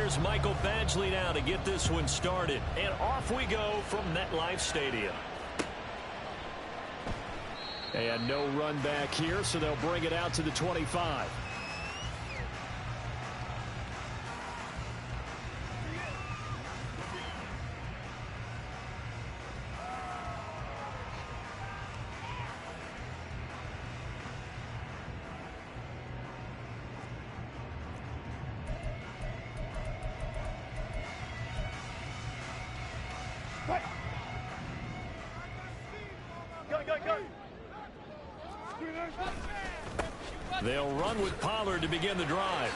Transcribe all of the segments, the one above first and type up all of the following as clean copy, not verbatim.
Here's Michael Badgley now to get this one started. And off we go from MetLife Stadium. And no run back here, so they'll bring it out to the 25. They'll run with Pollard to begin the drive.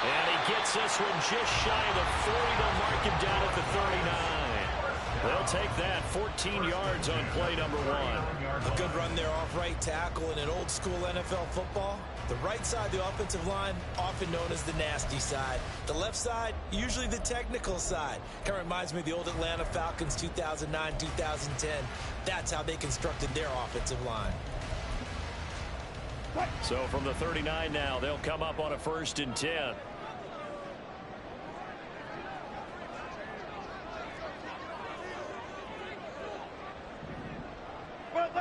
And he gets this one just shy of the 40. They'll mark him down at the 39. They'll take that 14 yards on play number 1. A good run there off right tackle in an old school NFL football. The right side, the offensive line, often known as the nasty side. The left side, usually the technical side. Kind of reminds me of the old Atlanta Falcons 2009-2010. That's how they constructed their offensive line. So from the 39 now, they'll come up on a 1st and 10.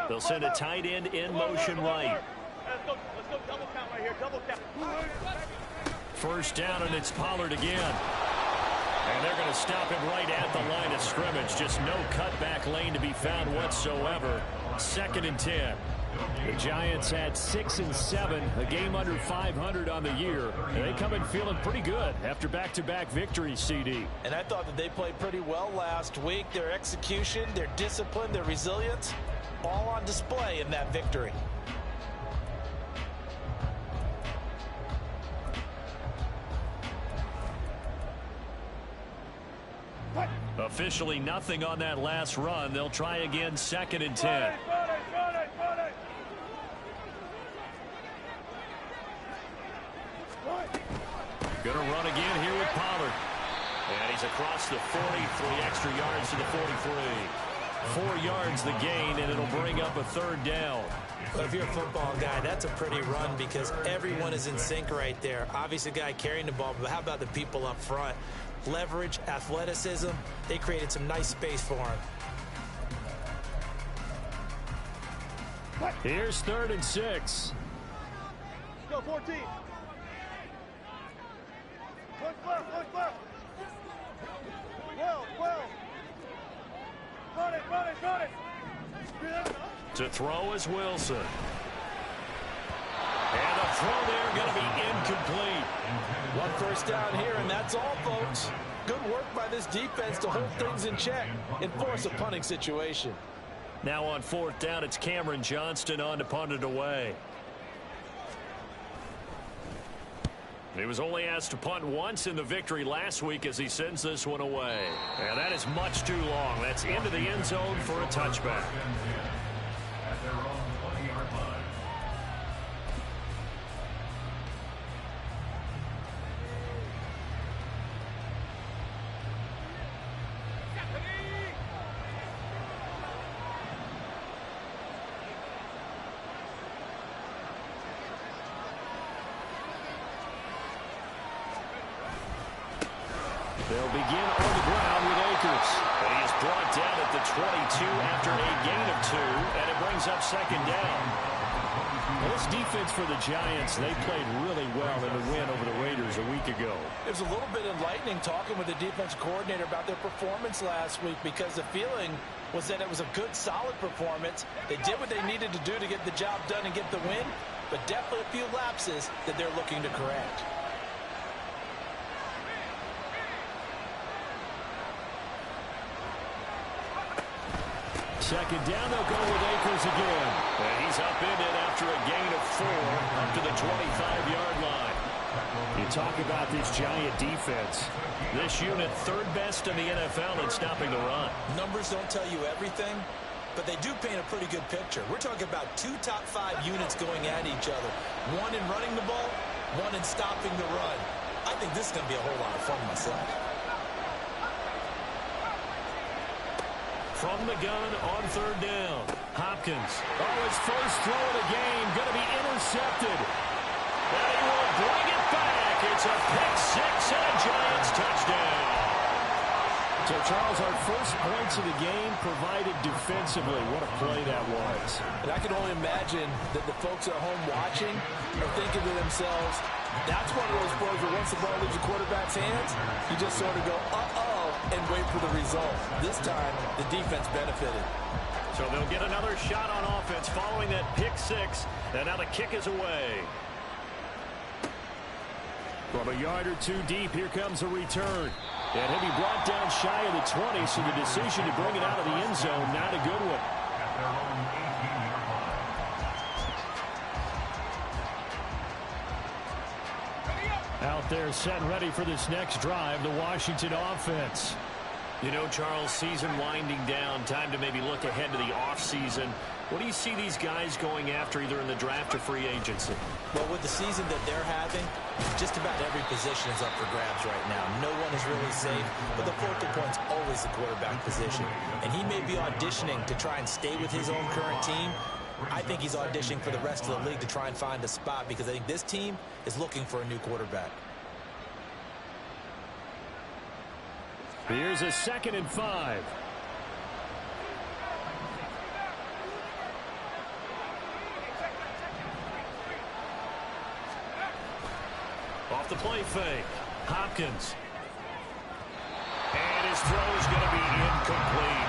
They'll send a tight end in motion right. Let's go double count right here. Double count. 1st down, and it's Pollard again. And they're going to stop him right at the line of scrimmage. Just no cutback lane to be found whatsoever. 2nd and 10. The Giants had 6 and 7, a game under 500 on the year. And they come in feeling pretty good after back-to-back victories, CD. And I thought that they played pretty well last week. Their execution, their discipline, their resilience, all on display in that victory. Officially nothing on that last run. They'll try again, 2nd and 10. Going to run again here with Pollard. And he's across the 40, 3 extra yards to the 43. 4 yards the gain, and it'll bring up a 3rd down. Well, if you're a football guy, that's a pretty run because everyone is in sync right there. Obviously, the guy carrying the ball, but how about the people up front? Leverage, athleticism, they created some nice space for him. Here's 3rd and 6. Go 14. Look left. 12. Run it. To throw is Wilson. And the throw there going to be incomplete. 1 1st down here, and that's all, folks. Good work by this defense to hold things in check and force a punting situation. Now on 4th down, it's Cameron Johnston on to punt it away. He was only asked to punt once in the victory last week as he sends this one away. And that is much too long. That's into the end zone for a touchback. They'll begin on the ground with Akers. And he is brought down at the 22 after a gain of 2, and it brings up 2nd down. Well, this defense for the Giants, they played really well in the win over the Raiders a week ago. It was a little bit enlightening talking with the defense coordinator about their performance last week because the feeling was that it was a good, solid performance. They did what they needed to do to get the job done and get the win, but definitely a few lapses that they're looking to correct. 2nd down, they'll go with Akers again. And he's upended after a gain of 4 up to the 25-yard line. You talk about this Giant defense. This unit 3rd best in the NFL in stopping the run. Numbers don't tell you everything, but they do paint a pretty good picture. We're talking about 2 top 5 units going at each other. 1 in running the ball, 1 in stopping the run. I think this is going to be a whole lot of fun myself. From the gun on 3rd down. Hopkins. Oh, his first throw of the game. Going to be intercepted. And he will bring it back. It's It's a pick six and a Giants touchdown. So, Charles, our first points of the game provided defensively. What a play that was. And I can only imagine that the folks at home watching are thinking to themselves, that's one of those plays where once the ball leaves the quarterback's hands, you just sort of go, uh-oh, and wait for the result. This time, the defense benefited. So they'll get another shot on offense following that pick six. And now the kick is away. From a yard or two deep, here comes a return. And he'll be brought down shy of the 20, so the decision to bring it out of the end zone, not a good one. Out there set and ready for this next drive, the Washington offense. You know, Charles, season winding down, time to maybe look ahead to the offseason. What do you see these guys going after either in the draft or free agency? Well, with the season that they're having, just about every position is up for grabs right now. No one is really safe, but the focal point's always the quarterback position. And he may be auditioning to try and stay with his own current team. I think he's auditioning for the rest of the league to try and find a spot because I think this team is looking for a new quarterback. Here's a 2nd and 5. Off the play fake. Hopkins. And his throw is going to be incomplete.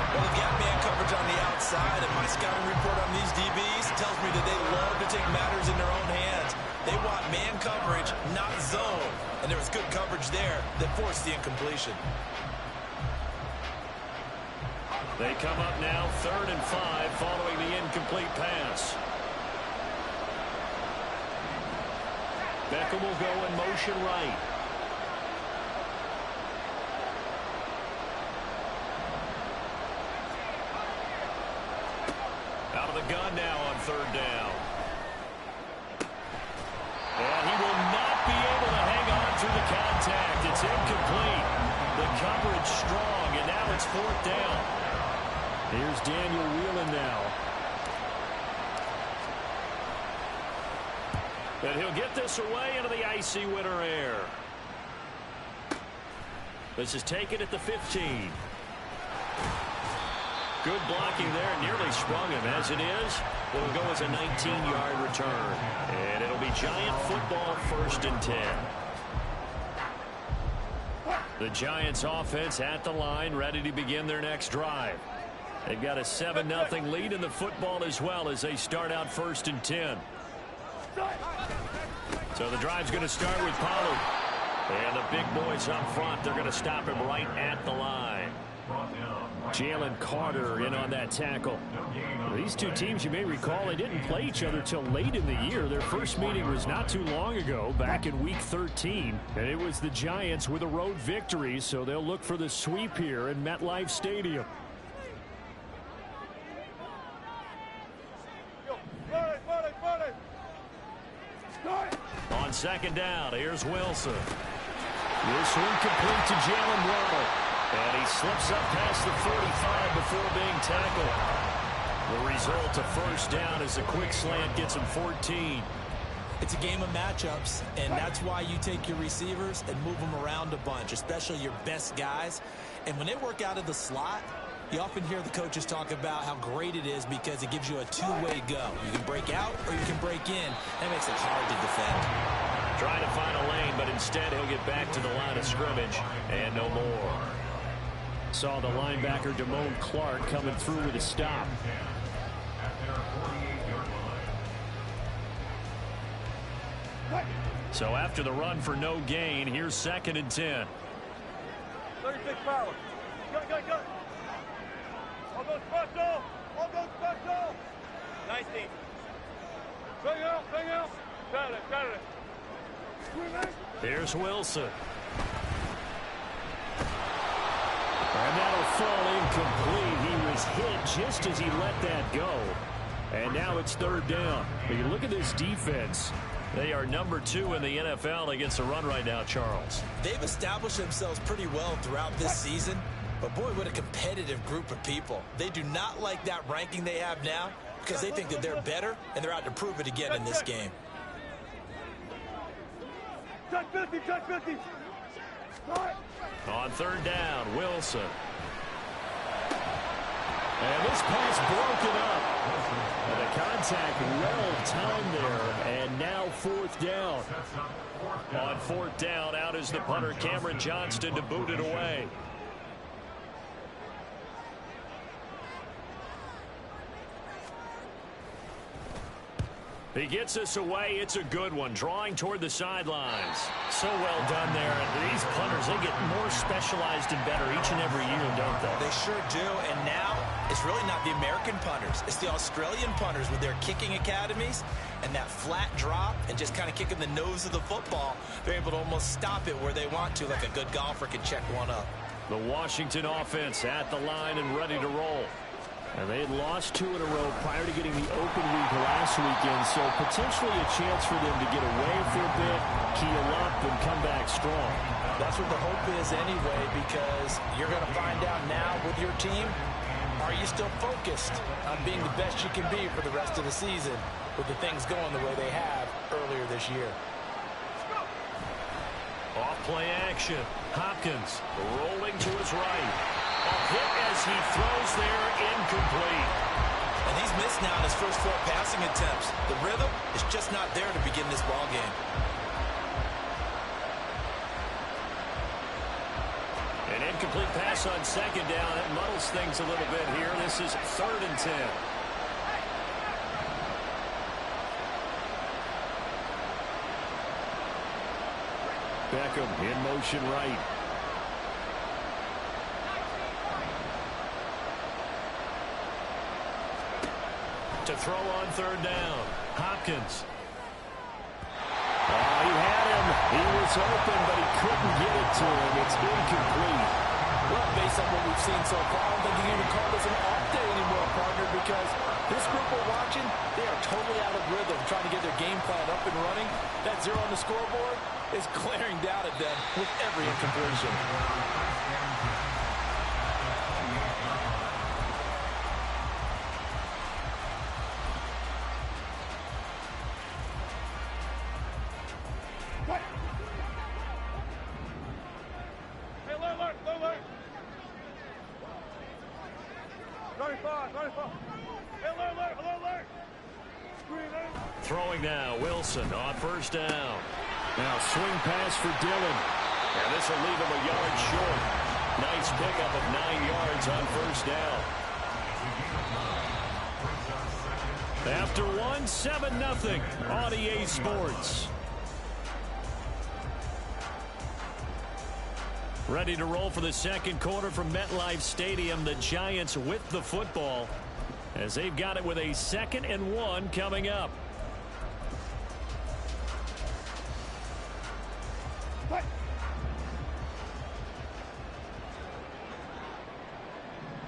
Well, they've got man coverage on the outside, and my scouting report on these DBs tells me that they love to take matters in their own hands. They want man coverage, not zone. And there was good coverage there that forced the incompletion. They come up now 3rd and 5 following the incomplete pass. Beckham will go in motion right. Out of the gun now on 3rd down. And he will not be able to hang on through the contact. It's incomplete. The coverage strong, and now it's 4th down. Here's Daniel Whelan now. And he'll get this away into the icy winter air. This is taken at the 15. Good blocking there. Nearly sprung him. As it is, it'll go as a 19-yard return. And it'll be Giant football 1st and 10. The Giants offense at the line, ready to begin their next drive. They've got a 7-0 lead in the football as well as they start out 1st and 10. So the drive's going to start with Pollard. And the big boys up front, they're going to stop him right at the line. Jalen Carter in on that tackle. These two teams, you may recall, they didn't play each other till late in the year. Their first meeting was not too long ago, back in Week 13. And it was the Giants with a road victory, so they'll look for the sweep here in MetLife Stadium. On 2nd down, here's Wilson. This one complete to Jalen Waddle. And he slips up past the 45 before being tackled. The result, a 1st down as a quick slant gets him 14. It's a game of matchups, and that's why you take your receivers and move them around a bunch, especially your best guys. And when they work out of the slot, you often hear the coaches talk about how great it is because it gives you a two-way go. You can break out or you can break in. That makes it hard to defend. Trying to find a lane, but instead he'll get back to the line of scrimmage and no more. Saw the linebacker Damone Clark coming through with a stop. So after the run for no gain, here's 2nd and 10. 36 power. Go. I'll go special. 19. Bring out. Got it. Here's Wilson. And that'll fall incomplete. He was hit just as he let that go. And now it's 3rd down. But you look at this defense. They are number 2 in the NFL against the run right now, Charles. They've established themselves pretty well throughout this season. But, boy, what a competitive group of people. They do not like that ranking they have now because they think that they're better, and they're out to prove it again in this game. Check 50, check 50. On third down, Wilson. And this pass broken up. And the contact well timed there. And now fourth down. On fourth down, out is the punter, Cameron Johnston, to boot it away. He gets us away. It's a good one. Drawing toward the sidelines. So well done there. And these punters, they get more specialized and better each and every year, don't they? They sure do. And now it's really not the American punters. It's the Australian punters with their kicking academies and that flat drop and just kind of kicking the nose of the football. They're able to almost stop it where they want to, like a good golfer can check one up. The Washington offense at the line and ready to roll. And they had lost 2 in a row prior to getting the open week last weekend, so potentially a chance for them to get away for a bit, keel up, and come back strong. That's what the hope is anyway, because you're going to find out now with your team, are you still focused on being the best you can be for the rest of the season with the things going the way they have earlier this year? Off play action. Hopkins rolling to his right. A hit as he throws there, incomplete. And he's missed now in his first 4 passing attempts. The rhythm is just not there to begin this ball game. An incomplete pass on second down. It muddles things a little bit here. This is 3rd and 10. Beckham in motion right. To throw on 3rd down. Hopkins. He had him. He was open, but he couldn't get it to him. It's incomplete. Well, based on what we've seen so far, I don't think you can even call this an off day anymore, partner, because this group we're watching, they are totally out of rhythm, trying to get their game plan up and running. That 0 on the scoreboard is glaring down at them with every incompletion. Throwing now, Wilson on 1st down. Now swing pass for Dillon. And this will leave him a yard short. Nice pickup of 9 yards on 1st down. After 1, 7-0 on EA Sports. Ready to roll for the second quarter from MetLife Stadium. The Giants with the football as they've got it with a 2nd and 1 coming up. Fight.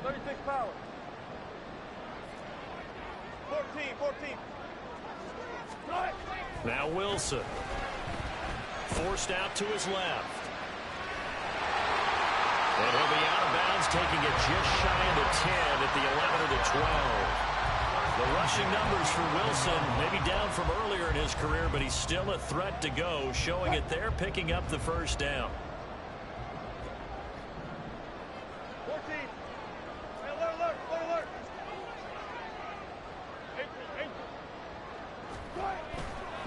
36 power. 14. Now Wilson. Forced out to his left. And he'll be out of bounds, taking it just shy of the 10 at the 11 or the 12. The rushing numbers for Wilson, maybe down from earlier in his career, but he's still a threat to go, showing it there, picking up the 1st down. 14. Hey, alert. 8.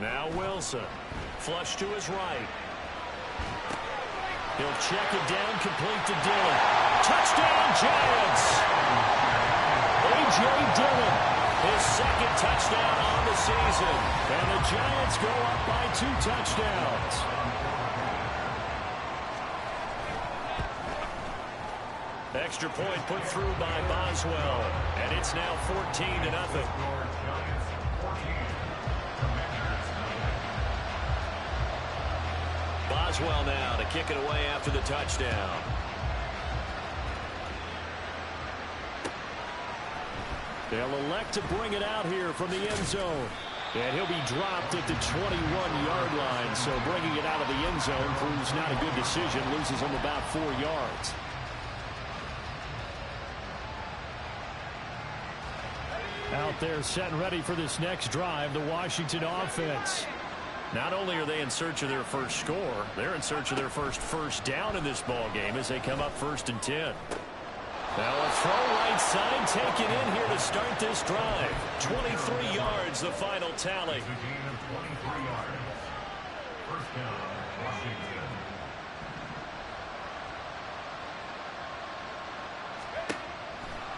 Now Wilson. Flush to his right. He'll check it down, complete to Dillon. Touchdown, Giants! A.J. Dillon, his 2nd touchdown on the season. And the Giants go up by 2 touchdowns. Extra point put through by Boswell. And it's now 14-0. Boswell now to kick it away after the touchdown. They'll elect to bring it out here from the end zone. And he'll be dropped at the 21-yard line. So bringing it out of the end zone proves not a good decision. Loses him about 4 yards. Out there set and ready for this next drive, the Washington offense. Not only are they in search of their first score, they're in search of their first down in this ball game as they come up 1st and 10. Now a throw right side taken in here to start this drive. 23 yards, the final tally.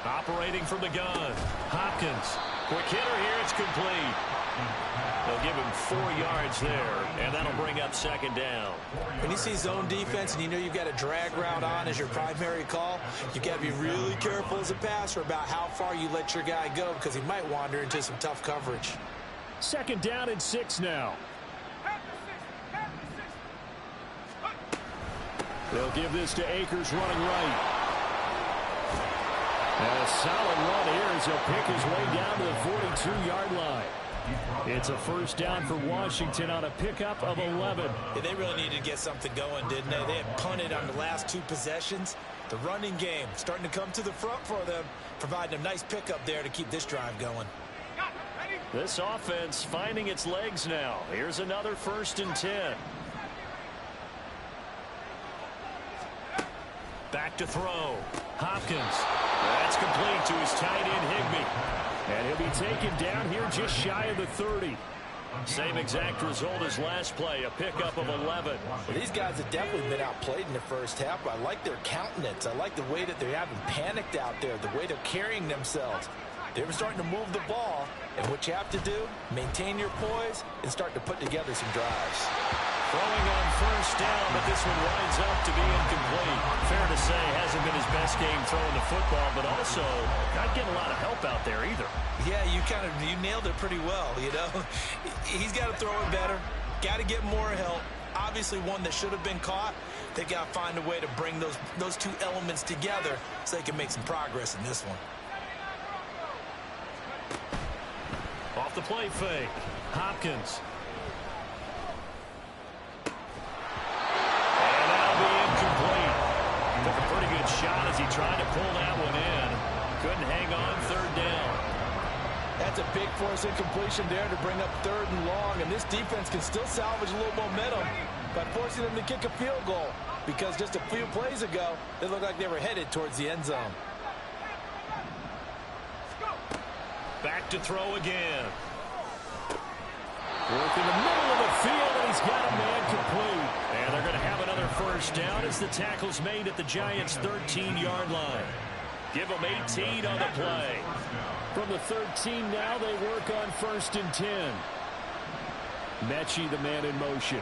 Operating from the gun, Hopkins. Quick hitter here, it's complete. They'll give him 4 yards there, and that'll bring up 2nd down. When you see zone defense and you know you've got a drag route on as your primary call, you've got to be really careful as a passer about how far you let your guy go because he might wander into some tough coverage. 2nd down and 6 now. They'll give this to Akers running right. And a solid run here as he'll pick his way down to the 42-yard line. It's a 1st down for Washington on a pickup of 11. Yeah, they really needed to get something going, didn't they? They had punted on the last 2 possessions. The running game starting to come to the front for them, providing a nice pickup there to keep this drive going. This offense finding its legs now. Here's another 1st and 10. Back to throw. Hopkins. That's complete to his tight end, Higbee. And he'll be taken down here just shy of the 30. Same exact result as last play, a pickup of 11. Well, these guys have definitely been outplayed in the first half, but I like their countenance. I like the way that they haven't panicked out there, the way they're carrying themselves. They were starting to move the ball, and what you have to do, maintain your poise and start to put together some drives. Throwing on 1st down, but this one winds up to be incomplete. Fair to say, hasn't been his best game throwing the football, but also not getting a lot of help out there either. Yeah, you nailed it pretty well, you know. He's got to throw it better, got to get more help. Obviously one that should have been caught. They've got to find a way to bring those 2 elements together so they can make some progress in this one. Off the play fake, Hopkins. Took a pretty good shot as he tried to pull that one in. Couldn't hang on 3rd down. That's a big force incompletion there to bring up 3rd and long, and this defense can still salvage a little momentum by forcing them to kick a field goal because just a few plays ago, they looked like they were headed towards the end zone. Back to throw again. Work in the middle of the field, and he's got a man complete. And they're going to have another 1st down as the tackle's made at the Giants' 13-yard line. Give them 18 on the play. From the 13 now, they work on 1st and 10. Mechie, the man in motion.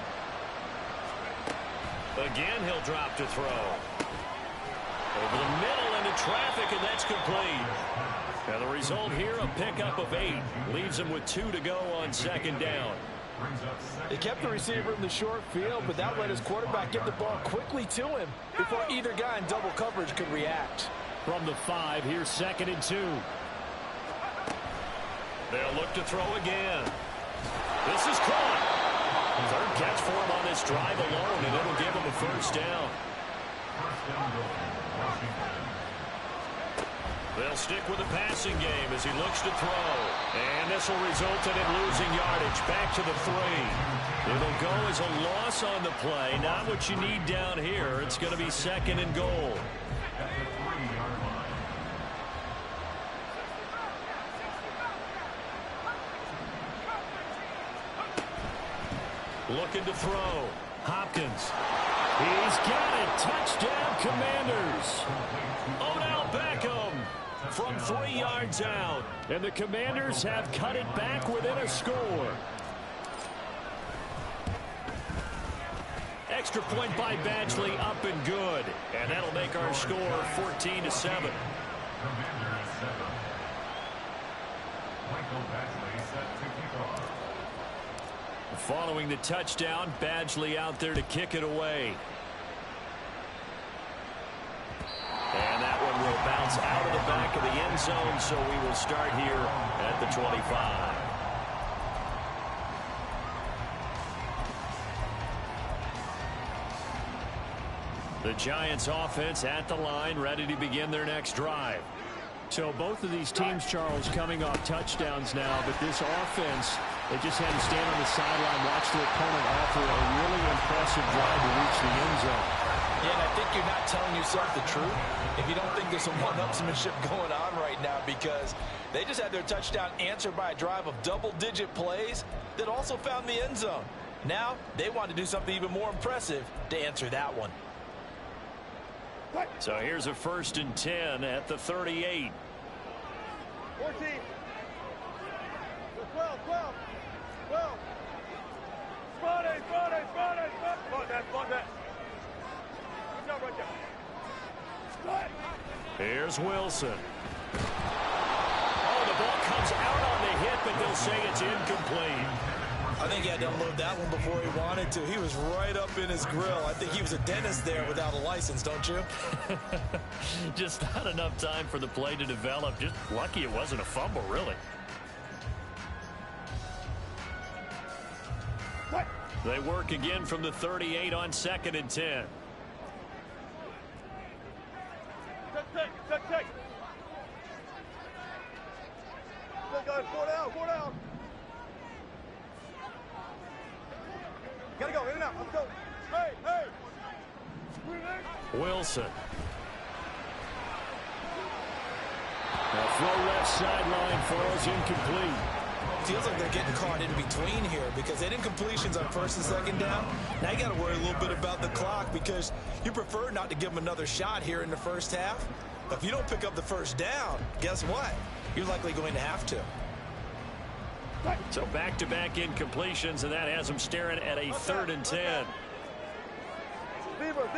Again, he'll drop to throw. Over the middle into traffic, and that's complete. And the result here, a pickup of 8. Leaves him with 2 to go on 2nd down. They kept the receiver in the short field, but that let his quarterback get the ball quickly to him before either guy in double coverage could react. From the 5, here's 2nd and 2. They'll look to throw again. This is caught. 3rd catch for him on this drive alone, and it'll give him a 1st down. They'll stick with the passing game as he looks to throw. And this will result in him losing yardage back to the 3. It'll go as a loss on the play. Not what you need down here. It's going to be 2nd and goal. Looking to throw. Hopkins. He's got it. Touchdown, Commanders. Odell Beckham from 3 yards out. And the Commanders have cut it back within a score. Extra point by Badgley, up and good. And that'll make our score 14-7. Following the touchdown, Badgley out there to kick it away. And that one will bounce out of the back of the end zone, so we will start here at the 25. The Giants offense at the line, ready to begin their next drive. So both of these teams, Charles, coming off touchdowns now, but this offense They just had to stand on the sideline, watch their opponent offer a really impressive drive to reach the end zone. Yeah, and I think you're not telling yourself the truth if you don't think there's some one-upsmanship going on right now, because they just had their touchdown answered by a drive of double-digit plays that also found the end zone. Now they want to do something even more impressive to answer that one. So here's a 1st and 10 at the 38. 14. 12, 12, 12. Spot it, spot it, spot it, spot it. Spot that, spot that. Good job right there. Here's Wilson. Oh, the ball comes out on the hit, but they'll say it's incomplete. I think he had to unload that one before he wanted to. He was right up in his grill. I think he was a dentist there without a license, don't you? Just not enough time for the play to develop. Just lucky it wasn't a fumble, really. What? They work again from the 38 on 2nd and 10. Check. Good guys, 4 down. Gotta go, in and out, let's go. Hey. Wilson. Now throw left sideline, falls incomplete. Feels like they're getting caught in between here because they didn't completions on 1st and 2nd down. Now you got to worry a little bit about the clock because you prefer not to give them another shot here in the first half. But if you don't pick up the 1st down, guess what? You're likely going to have to. So back-to-back incompletions, and that has them staring at a 3rd and 10. Zebra.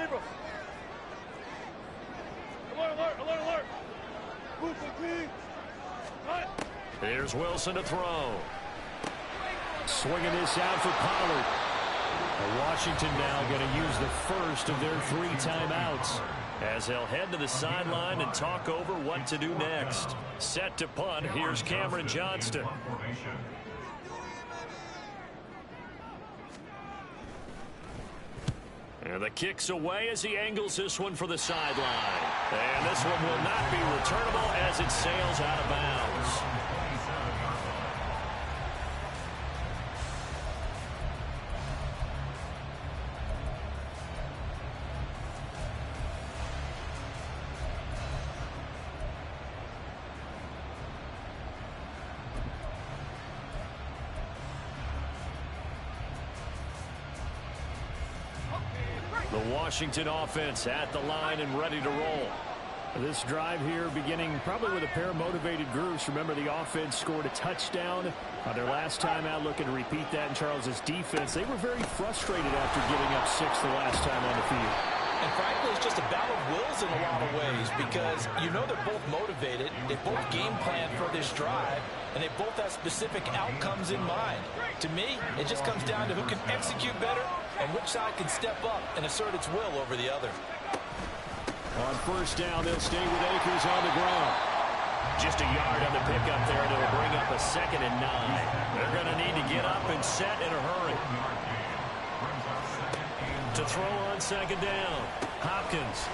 Alert. Move the team. Right. Here's Wilson to throw. Swinging this out for Pollard. Washington now going to use the first of their 3 timeouts as they'll head to the sideline and talk over what to do next. Set to punt. Here's Cameron Johnston. And the kick's away as he angles this one for the sideline. And this one will not be returnable as it sails out of bounds. The Washington offense at the line and ready to roll. This drive here beginning probably with a pair of motivated groups. Remember, the offense scored a touchdown on their last time out, looking to repeat that in Charles's defense. They were very frustrated after giving up 6 the last time on the field. And frankly, it's just a battle of wills in a lot of ways because you know they're both motivated. They both game plan for this drive, and they both have specific outcomes in mind. To me, it just comes down to who can execute better and which side can step up and assert its will over the other. On 1st down, they'll stay with Akers on the ground. Just a yard on the pickup there, and it'll bring up a 2nd and 9. They're going to need to get up and set in a hurry. To throw on 2nd down, Hopkins.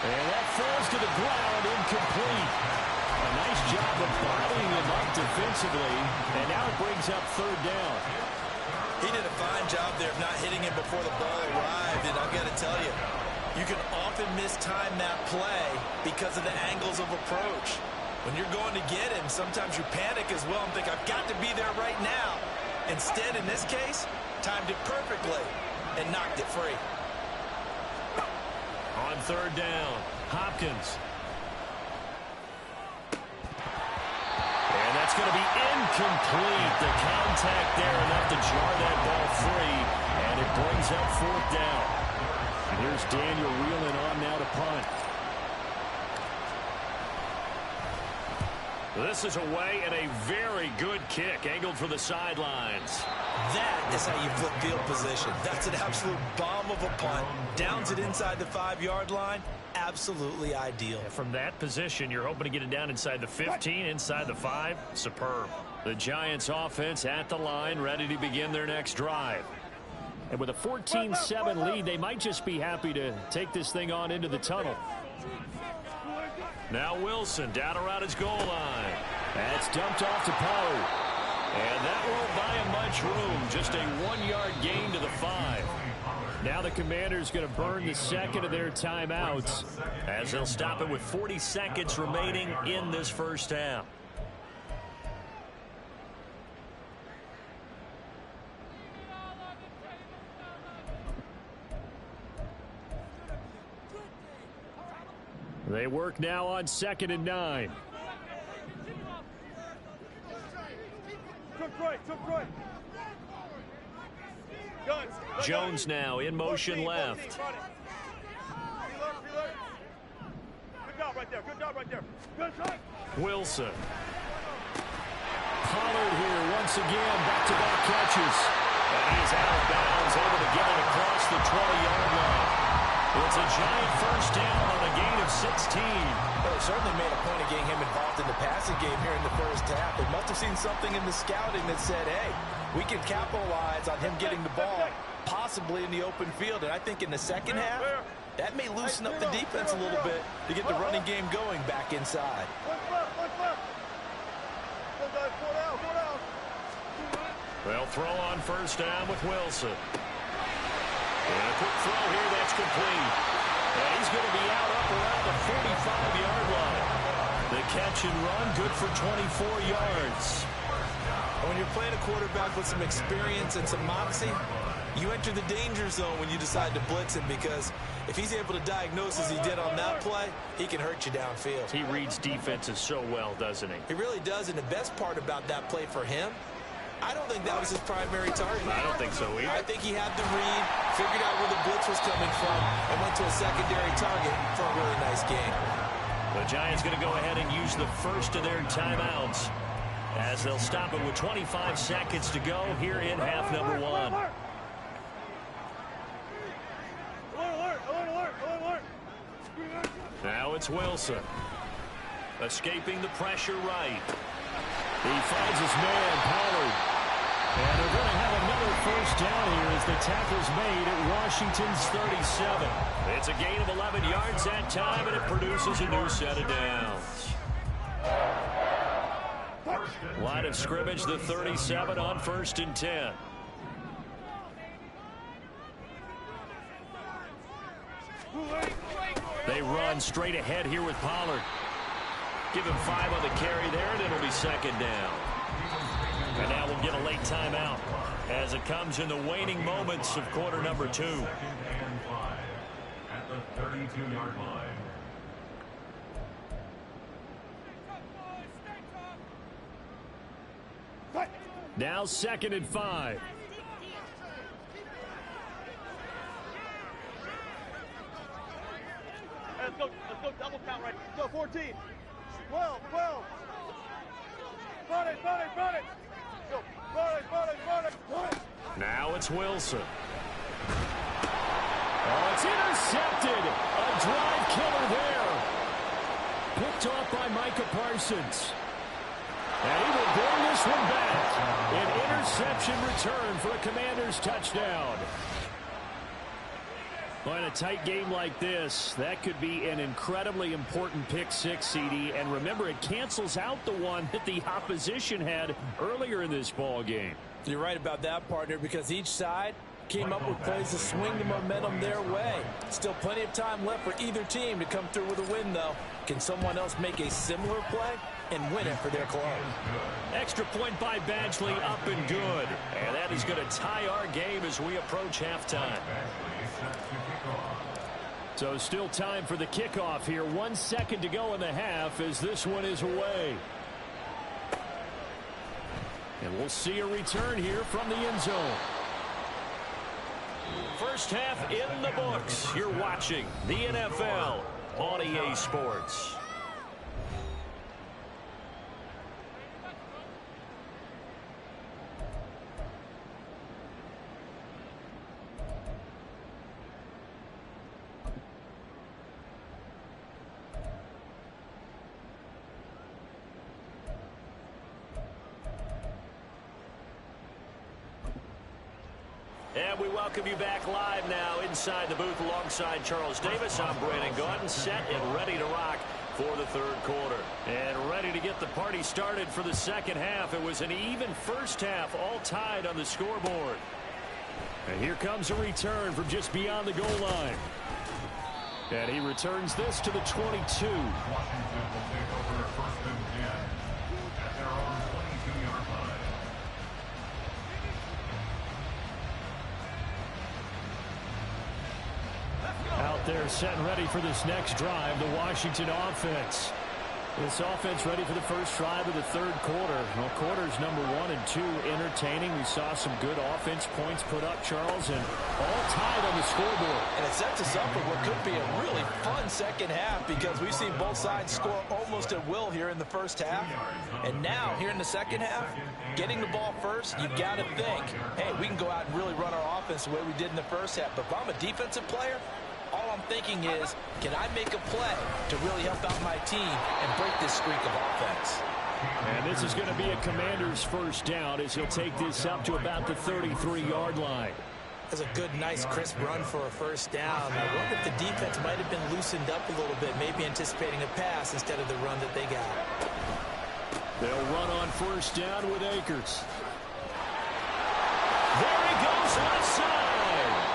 And that falls to the ground, incomplete. A nice job of bottling him up defensively, and now it brings up 3rd down. He did a fine job there of not hitting him before the ball arrived, and I've got to tell you, you can often mistime that play because of the angles of approach. When you're going to get him, sometimes you panic as well and think, I've got to be there right now. Instead, in this case, timed it perfectly and knocked it free. On 3rd down, Hopkins. And that's going to be incomplete. The contact there enough to jar that ball free, and it brings up 4th down. And here's Daniel reeling on now to punt. This is away and a very good kick, angled for the sidelines. That is how you flip field position. That's an absolute bomb of a punt. Downs it inside the 5-yard line. Absolutely ideal. From that position, you're hoping to get it down inside the 15, inside the 5. Superb. The Giants offense at the line, ready to begin their next drive. And with a 14-7 lead, they might just be happy to take this thing on into the tunnel. Now Wilson down around his goal line. That's dumped off to Pollard. And that won't buy him much room. Just a 1-yard gain to the 5. Now the Commanders going to burn the second of their timeouts as they'll stop it with 40 seconds remaining in this first half. They work now on 2nd and 9. Jones now in motion left. Good job right there. Good job right there. Good shot. Wilson. Pollard here once again. Back-to-back catches. And he's out of bounds, able to get it across the 20-yard line. It's a giant first down on a gain of 16. Well, they certainly made a point of getting him involved in the passing game here in the first half. They must have seen something in the scouting that said, hey, we can capitalize on him getting the ball possibly in the open field. And I think in the second half, that may loosen up the defense a little bit to get the running game going back inside. They'll throw on first down with Wilson. And a quick throw here that's complete. And he's going to be out up around the 45-yard line. The catch and run good for 24 yards. When you're playing a quarterback with some experience and some moxie, you enter the danger zone when you decide to blitz him, because if he's able to diagnose as he did on that play, he can hurt you downfield. He reads defenses so well, doesn't he? He really does, and the best part about that play for him, I don't think that was his primary target. I don't think so either. I think he had the read, figured out where the blitz was coming from, and went to a secondary target for a really nice game. The Giants going to go ahead and use the first of their timeouts as they'll stop it with 25 seconds to go here in half number 1. Now it's Wilson. Escaping the pressure right. He finds his man, Pollard. And they're going to have another first down here as the tackle's made at Washington's 37. It's a gain of 11 yards that time, and it produces a new set of downs. Line of scrimmage, the 37 on 1st and 10. They run straight ahead here with Pollard. Give him 5 on the carry there, and it'll be 2nd down. And now we'll get a late timeout as it comes in the waning moments of quarter number 2. At the 32-yard line. Now 2nd and 5. Let's go double count right. Go 14. 12. Run it. Go. Run it. Now it's Wilson. Oh, it's intercepted. A drive killer there. Picked off by Micah Parsons. And he will bring this one back. An interception return for a Commanders touchdown. Well, in a tight game like this, that could be an incredibly important pick six, CD. And remember, it cancels out the one that the opposition had earlier in this ball game. You're right about that, partner, because each side came up with plays to swing the momentum their way. Still plenty of time left for either team to come through with a win, though. Can someone else make a similar play and win it for their club? Extra point by Badgley, up and good. And that is going to tie our game as we approach halftime. So still time for the kickoff here. 1 second to go in the half as this one is away. And we'll see a return here from the end zone. First half in the books. You're watching the NFL on EA Sports. And we welcome you back live now inside the booth alongside Charles Davis. I'm Brandon Gaudin, set and ready to rock for the third quarter. And ready to get the party started for the second half. It was an even first half, all tied on the scoreboard. And here comes a return from just beyond the goal line. And he returns this to the 22. Washington will take over first and 10 at their own 22-yard line. Out there set and ready for this next drive, the Washington offense. This offense ready for the first drive of the third quarter. Well, quarters number 1 and 2 entertaining. We saw some good offense points put up, Charles, and all tied on the scoreboard. And it sets us up for what could be a really fun second half because we've seen both sides score almost at will here in the first half. And now, here in the second half, getting the ball first, you've got to think, hey, we can go out and really run our offense the way we did in the first half. But if I'm a defensive player, all I'm thinking is, can I make a play to really help out my team and break this streak of offense? And this is going to be a Commander's first down as he'll take this up to about the 33-yard line. That's a good, nice, crisp run for a first down. I wonder if the defense might have been loosened up a little bit, maybe anticipating a pass instead of the run that they got. They'll run on first down with Akers. There he goes left side.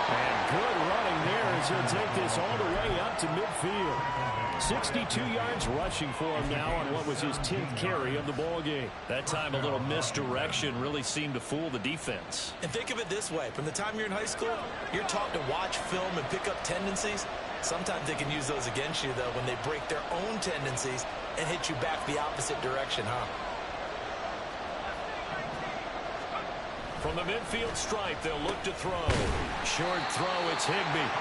And good running there as he'll take this all the way up to midfield. 62 yards rushing for him now on what was his 10th carry of the ball game. That time a little misdirection really seemed to fool the defense. And think of it this way. From the time you're in high school, you're taught to watch film and pick up tendencies. Sometimes they can use those against you, though, when they break their own tendencies and hit you back the opposite direction, huh? From the midfield stripe, they'll look to throw. Short throw, it's Higbee.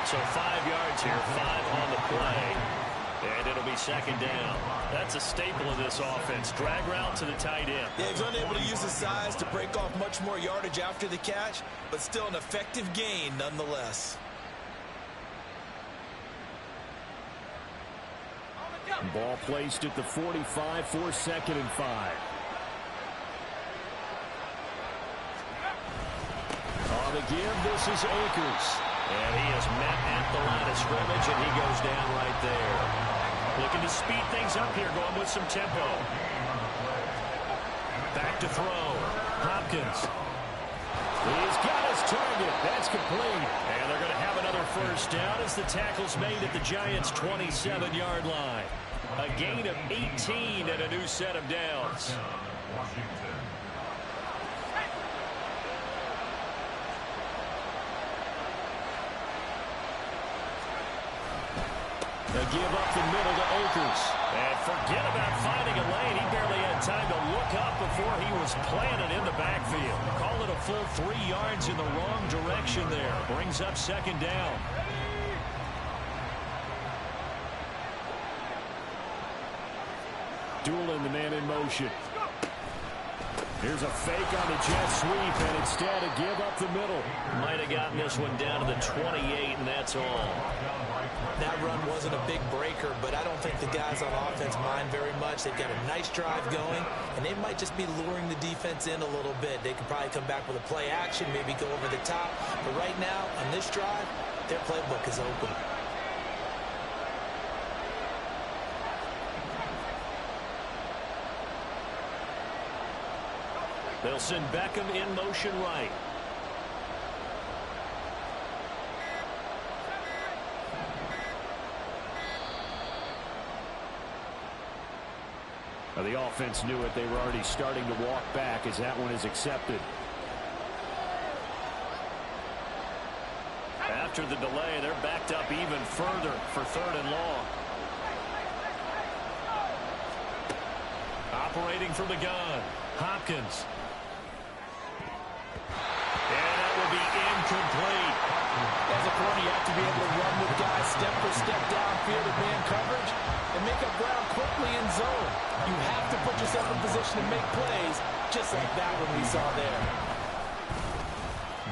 So 5 yards here, 5 on the play. And it'll be second down. That's a staple of this offense. Drag route to the tight end. Yeah, he's unable to use his size to break off much more yardage after the catch, but still an effective gain nonetheless. Ball placed at the 45 for second and 5. On the give, this is Akers. And he is met at the line of scrimmage, and he goes down right there. Looking to speed things up here, going with some tempo. Back to throw. Hopkins. He's got his target. That's complete. And they're going to have another first down as the tackle's made at the Giants' 27-yard line. A gain of 18 and a new set of downs. Washington. They give up the middle to Akers. And forget about finding a lane. He barely had time to look up before he was planted in the backfield. Call it a full 3 yards in the wrong direction there. Brings up second down. Doolin, the man in motion. Here's a fake on the jet sweep, and instead a give up the middle. Might have gotten this one down to the 28, and that's all. That run wasn't a big breaker, but I don't think the guys on offense mind very much. They've got a nice drive going, and they might just be luring the defense in a little bit. They could probably come back with a play action, maybe go over the top. But right now, on this drive, their playbook is open. They'll send Beckham in motion right. Now the offense knew it. They were already starting to walk back as that one is accepted. After the delay, they're backed up even further for third and long. Operating from the gun, Hopkins. And that will be incomplete. As a corner, you have to be able to run with guys step for step downfield in man coverage and make up ground quickly in zone. You have to put yourself in position to make plays, just like that one we saw there.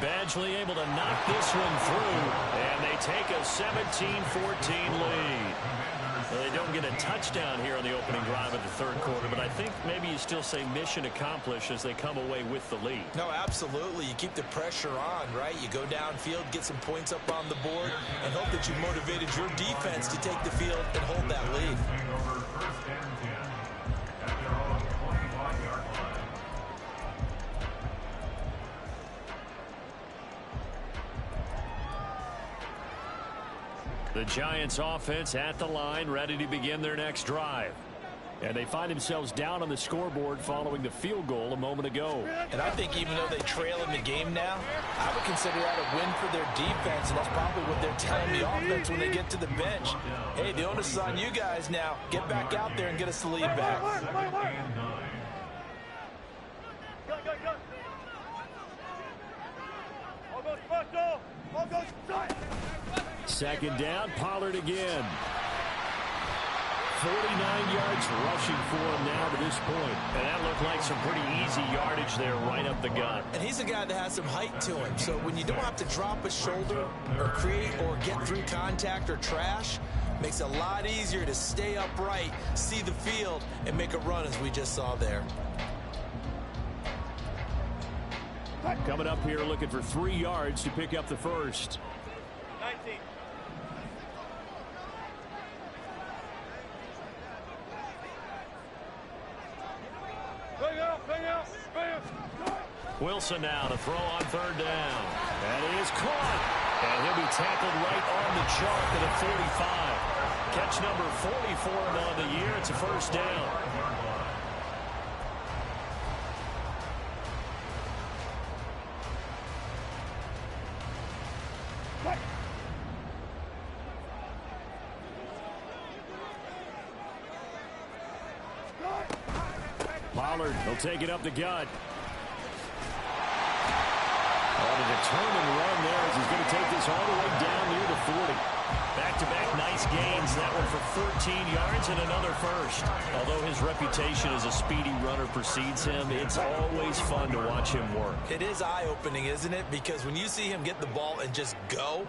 Badgley able to knock this one through, and they take a 17-14 lead. Well, they don't get a touchdown here on the opening drive of the third quarter, but I think maybe you still say mission accomplished as they come away with the lead. No, absolutely. You keep the pressure on, right? You go downfield, get some points up on the board, and hope that you motivated your defense to take the field and hold that lead. The Giants offense at the line, ready to begin their next drive. And they find themselves down on the scoreboard following the field goal a moment ago. And I think even though they trail in the game now, I would consider that a win for their defense, and that's probably what they're telling the offense when they get to the bench. Hey, the onus is on you guys now. Get back out there and get us the lead back. Second down, Pollard again. 49 yards rushing for him now to this point. And that looked like some pretty easy yardage there right up the gut. And he's a guy that has some height to him. So when you don't have to drop a shoulder or create or get through contact or trash, makes it a lot easier to stay upright, see the field, and make a run as we just saw there. Coming up here looking for 3 yards to pick up the first. 19. Wilson now to throw on third down. That is caught. And he'll be tackled right on the chalk at a 45. Catch number 44 on the year. It's a first down. Pollard will take it up the gut. On a determined run there as he's going to take this all the way down near the 40. Back-to-back nice gains. That one for 14 yards and another first. Although his reputation as a speedy runner precedes him, it's always fun to watch him work. It is eye-opening, isn't it? Because when you see him get the ball and just go,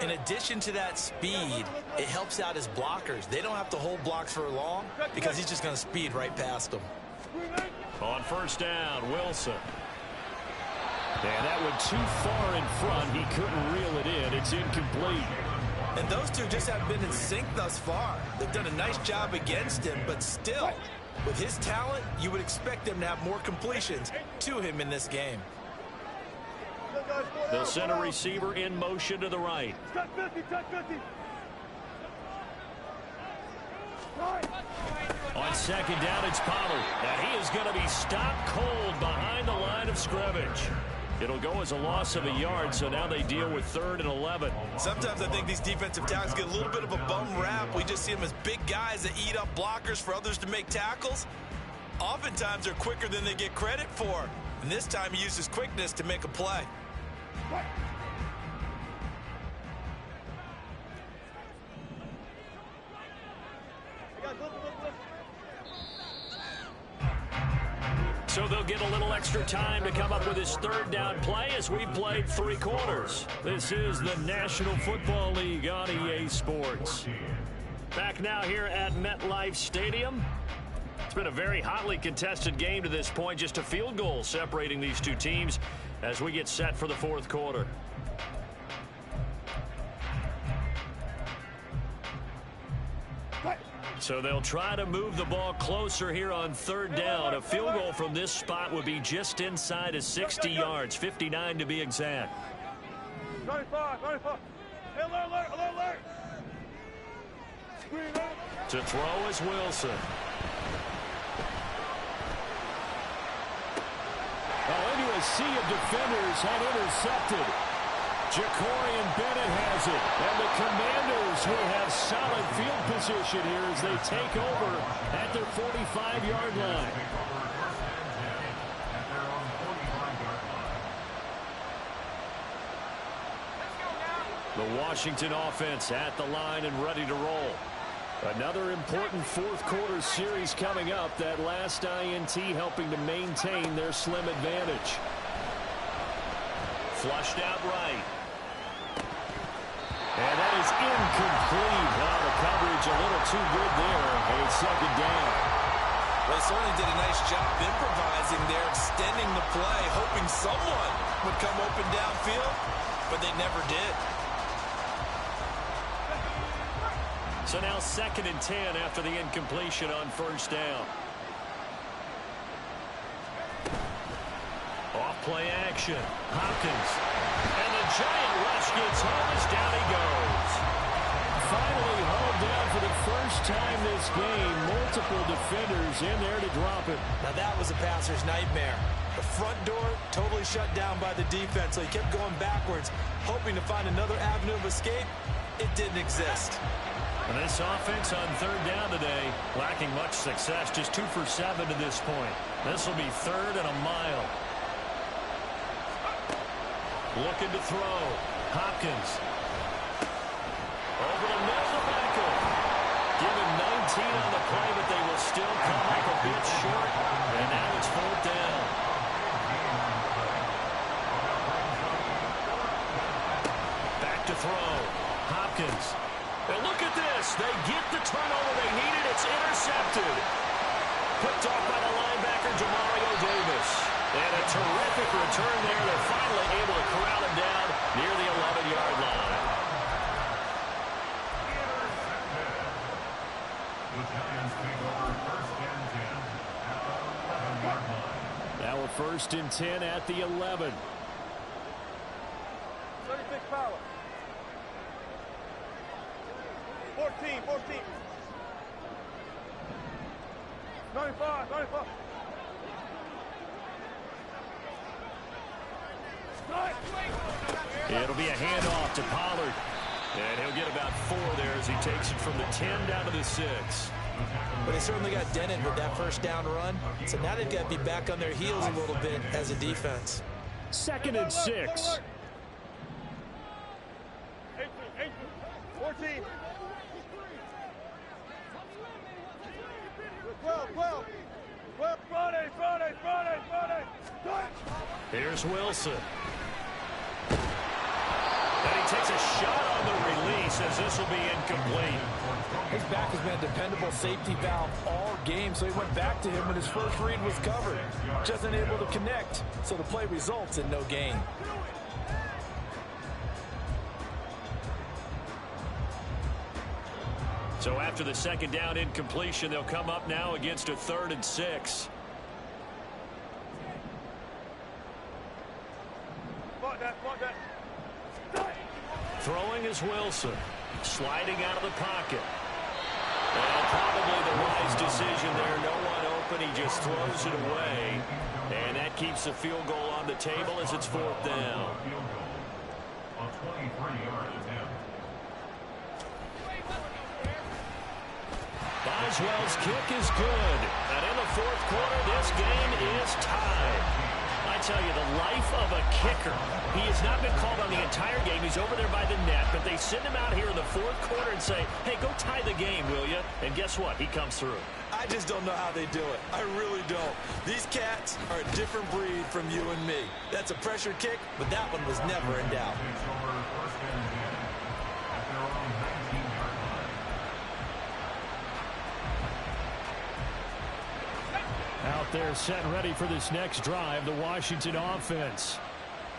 in addition to that speed, it helps out his blockers. They don't have to hold blocks for long because he's just going to speed right past them. On first down, Wilson. And that went too far in front. He couldn't reel it in. It's incomplete. And those two just have been in sync thus far. They've done a nice job against him, but still, with his talent, you would expect them to have more completions to him in this game. The center receiver in motion to the right. On second down, it's Pollard. And he is going to be stopped cold behind the line of scrimmage. It'll go as a loss of a yard, so now they deal with 3rd and 11. Sometimes I think these defensive tackles get a little bit of a bum rap. We just see them as big guys that eat up blockers for others to make tackles. Oftentimes they're quicker than they get credit for. And this time he uses quickness to make a play. So they'll get a little extra time to come up with his 3rd down play as we've played 3 quarters. This is the National Football League on EA Sports. Back now here at MetLife Stadium. It's been a very hotly contested game to this point. Just a field goal separating these two teams as we get set for the 4th quarter. So they'll try to move the ball closer here on 3rd down. A field goal from this spot would be just inside of 60 yards, 59 to be exact. 95. Hey, alert. To throw is Wilson. Into a sea of defenders had intercepted. Jacorian Bennett has it. And the Commanders will have solid field position here as they take over at their 45-yard line. The Washington offense at the line and ready to roll. Another important 4th quarter series coming up. That last INT helping to maintain their slim advantage. Flushed out right. And that is incomplete. Well, the coverage a little too good there. And it's second down. Well, they certainly did a nice job improvising there, extending the play, hoping someone would come open downfield, but they never did. So now 2nd and 10 after the incompletion on first down. Off-play action. Hopkins. And the giant rush gets home as down he goes. Finally hauled down for the first time this game. Multiple defenders in there to drop it. Now that was a passer's nightmare. The front door totally shut down by the defense, so he kept going backwards, hoping to find another avenue of escape. It didn't exist. And this offense on 3rd down today, lacking much success, just 2 for 7 to this point. This will be 3rd and a mile. Looking to throw. Hopkins. Over the middle to Beckham. Given 19 on the play, but they will still come up a bit short. And now it's 4th down. Back to throw. Hopkins. And look at this. They get the turnover they needed. It's intercepted. Picked off by the linebacker, Jamario Davis. And a terrific return there. They're finally able to corral him down near the 11-yard line. The Giants take over 1st and 10 at the 11-yard line. Now we're 1st and 10 at the 11. 36 power. 14. 95. It'll be a handoff to Pollard. And he'll get about 4 there as he takes it from the 10 down to the 6. But they certainly got dented with that first down run. So now they've got to be back on their heels a little bit as a defense. 2nd and 6. 18. 14. 12. Friday. Here's Wilson. And he takes a shot on the release as this will be incomplete. His back has been a dependable safety valve all game, so he went back to him when his first read was covered. Just unable to connect, so the play results in no gain. So after the 2nd down incompletion, they'll come up now against a 3rd and 6. Fuck that. Throwing is Wilson. Sliding out of the pocket. And probably the wise decision there. No one open. He just throws it away. And that keeps the field goal on the table as it's 4th down. A 23-yard attempt. Boswell's kick is good. And in the 4th quarter, this game is tied. I tell you, the life of a kicker. He has not been called on the entire game. He's over there by the net, but they send him out here in the 4th quarter and say, hey, go tie the game, will you? And guess what? He comes through. I just don't know how they do it. I really don't. These cats are a different breed from you and me. That's a pressure kick, but that one was never in doubt. Takes over 1st and 10 at their own 19-yard line. Out there set ready for this next drive, the Washington offense.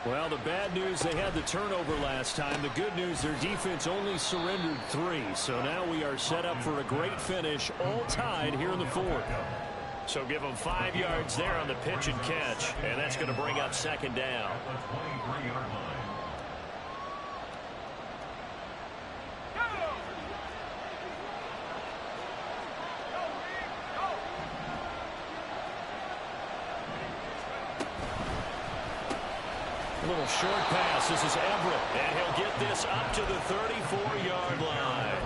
Well, the bad news, they had the turnover last time. The good news, their defense only surrendered 3. So now we are set up for a great finish, all tied here in the 4th. So give them 5 yards there on the pitch and catch, and that's going to bring up 2nd down. At the 23-yard line. A little short pass. This is Everett, and he'll get this up to the 34-yard line.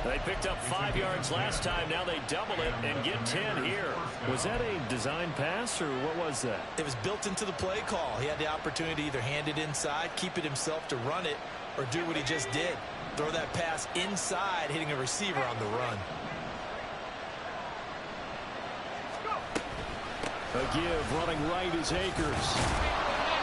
They picked up 5 yards last time. Now they double it and get 10 here. Was that a design pass, or what was that? It was built into the play call. He had the opportunity to either hand it inside, keep it himself to run it, or do what he just did. Throw that pass inside, hitting a receiver on the run. A give, running right is Akers.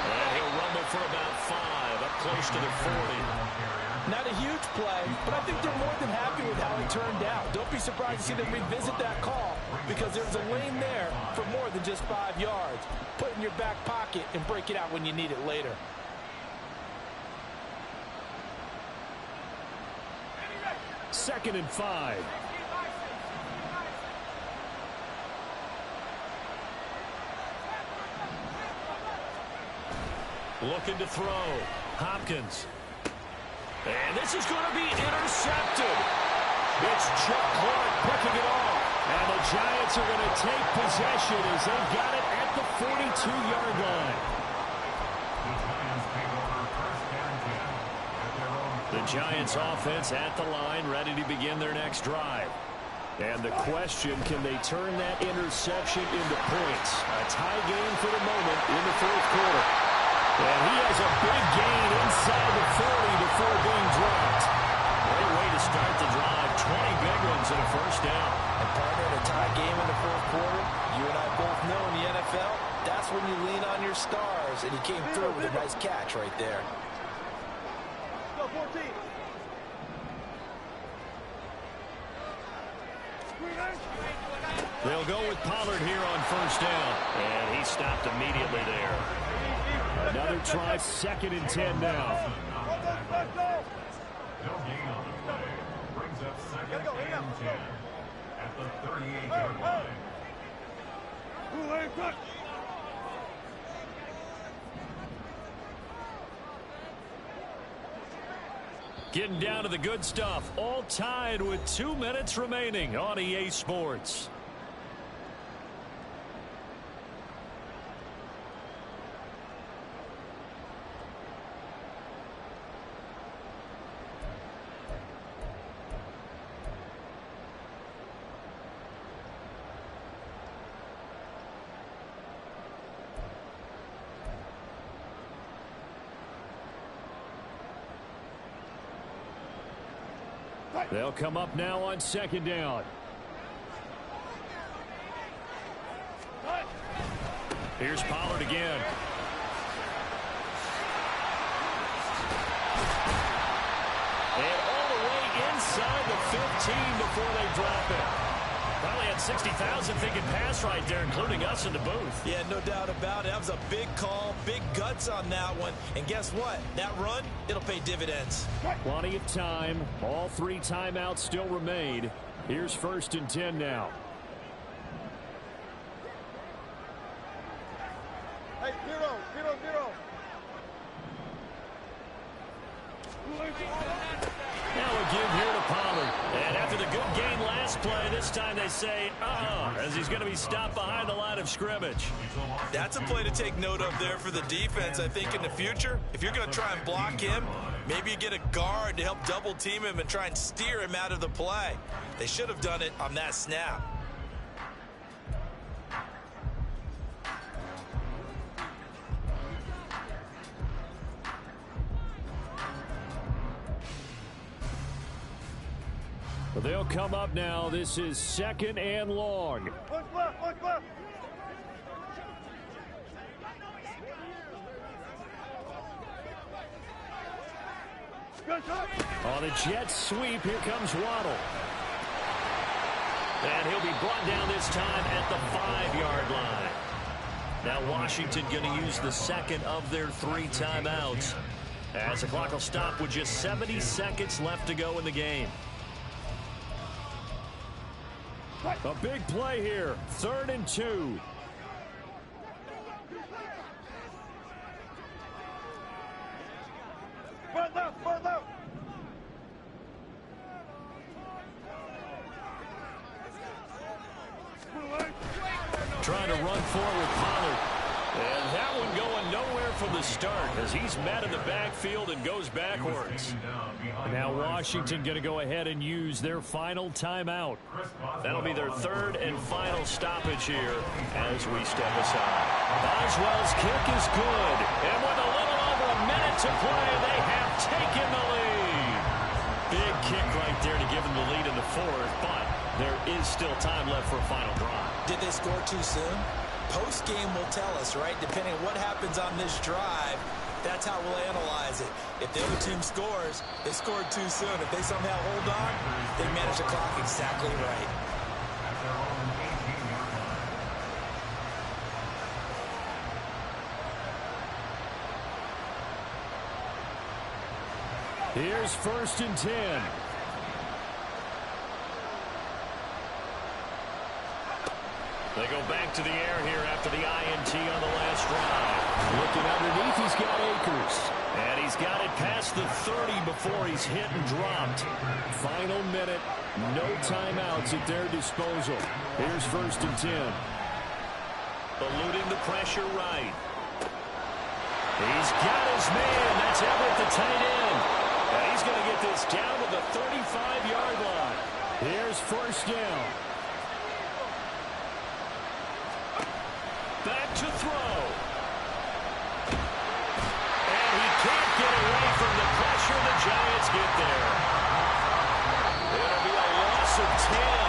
And he'll rumble for about 5, up close to the 40. Not a huge play, but I think they're more than happy with how it turned out. Don't be surprised to see them revisit that call because there's a lane there for more than just 5 yards. Put it in your back pocket and break it out when you need it later. Second and 5. Looking to throw. Hopkins. And this is going to be intercepted. It's Chuck Clark picking it off. And the Giants are going to take possession as they've got it at the 42-yard line. The Giants offense at the line, ready to begin their next drive. And the question, can they turn that interception into points? A tie game for the moment in the fourth quarter. And he has a big gain inside the 40 before being dropped. Great way to start the drive. 20 big ones and a first down. And partner, in a tie game in the fourth quarter, you and I both know in the NFL, that's when you lean on your stars. And he came through with a nice catch right there. Go 14. They'll go with Pollard here on first down. And he stopped immediately there. Another try, second and 10 now. No gain on the play. Brings up second and 10 at the 38-yard line. Getting down to the good stuff. All tied with 2 minutes remaining on EA Sports. They'll come up now on second down. Here's Pollard again. And all the way inside the 15 before they drop it. Probably had 60,000 thinking pass right there, including us in the booth. Yeah, no doubt about it. That was a big call, big guts on that one. And guess what? That run, it'll pay dividends. Plenty of time. All 3 timeouts still remain. Here's first and 10 now. Hey, 0-0-0. Now a give here to Pollard. And after the good gain last play, this time they say, as he's going to be stopped behind the line of scrimmage. That's a play to take note of there for the defense. I think in the future, if you're going to try and block him, maybe you get a guard to help double team him and try and steer him out of the play. They should have done it on that snap. They'll come up now. This is second and long. One left. On a jet sweep, here comes Waddle. And he'll be brought down this time at the 5-yard line. Now Washington going to use the second of their 3 timeouts, as the clock will stop with just 70 seconds left to go in the game. A big play here. 3rd and 2. Front left. Trying to run forward with Pollard. And that one going nowhere from the start as he's met in the backfield and goes backwards. Now Washington going to go ahead and use their final timeout. That'll be their 3rd and final stoppage here as we step aside. Boswell's kick is good. And with a little over a minute to play, they have taken the lead. Big kick right there to give them the lead in the 4th, but there is still time left for a final drive. Did they score too soon? Post-game will tell us, right? Depending on what happens on this drive, That's how we'll analyze it. If the other team scores, they scored too soon. If they somehow hold on, they manage the clock exactly right. At their own 18-yard line. Here's 1st and 10. They go back to the air here after the INT on the last drive. Looking underneath, he's got Akers. And he's got it past the 30 before he's hit and dropped. Final minute, no timeouts at their disposal. Here's 1st and 10. Eluding the pressure right. He's got his man. That's Everett, the tight end. And he's going to get this down to the 35-yard line. Here's 1st down. Back to throw. And he can't get away from the pressure. The Giants get there. It'll be a loss of 10.